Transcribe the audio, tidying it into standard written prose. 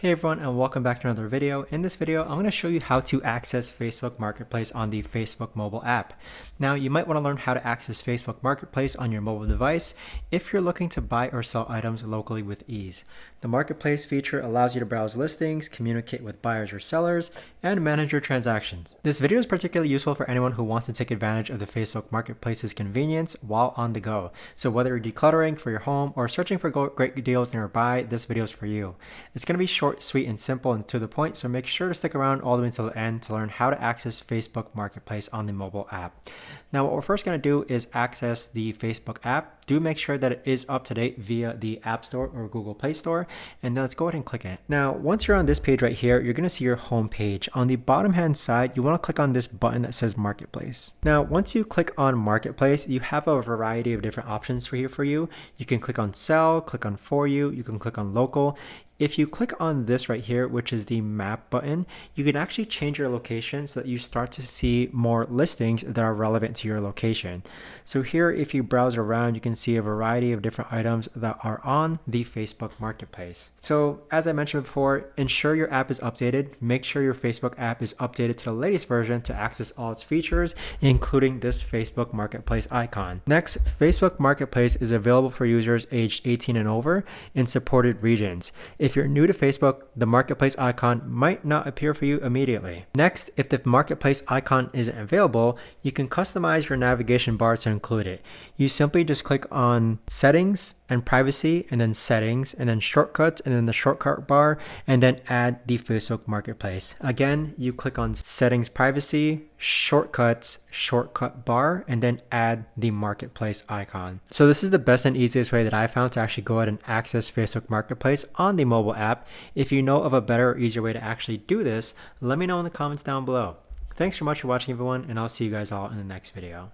Hey everyone, and welcome back to another video. In this video, I'm going to show you how to access Facebook Marketplace on the Facebook mobile app. Now, you might want to learn how to access Facebook Marketplace on your mobile device if you're looking to buy or sell items locally with ease. The Marketplace feature allows you to browse listings, communicate with buyers or sellers, and manage your transactions. This video is particularly useful for anyone who wants to take advantage of the Facebook Marketplace's convenience while on the go. So whether you're decluttering for your home or searching for great deals nearby, this video is for you. It's going to be short, sweet, and simple and to the point, so make sure to stick around all the way until the end to learn how to access Facebook Marketplace on the mobile app. Now, what we're first going to do is access the Facebook app. Do make sure that it is up to date via the App Store or Google Play Store, and then let's go ahead and click it. Now, once you're on this page right here, you're going to see your home page. On the bottom hand side, you want to click on this button that says Marketplace. Now, once you click on Marketplace, you have a variety of different options for you. You can click on Sell, click on For You, you can click on Local. If you click on this right here, which is the map button, you can actually change your location so that you start to see more listings that are relevant to your location. So here, if you browse around, you can see a variety of different items that are on the Facebook Marketplace. So as I mentioned before, ensure your app is updated. Make sure your Facebook app is updated to the latest version to access all its features, including this Facebook Marketplace icon. Next, Facebook Marketplace is available for users aged 18 and over in supported regions. If you're new to Facebook, the Marketplace icon might not appear for you immediately. Next, if the Marketplace icon isn't available, you can customize your navigation bar to include it. You simply just click on Settings and Privacy, and then Settings, and then Shortcuts, and then the shortcut bar, and then add the Facebook Marketplace. Again, you click on Settings, Privacy, Shortcuts, shortcut bar, and then add the Marketplace icon. So this is the best and easiest way that I found to actually go ahead and access Facebook Marketplace on the mobile app. If you know of a better or easier way to actually do this, let me know in the comments down below. Thanks so much for watching, everyone, and I'll see you guys all in the next video.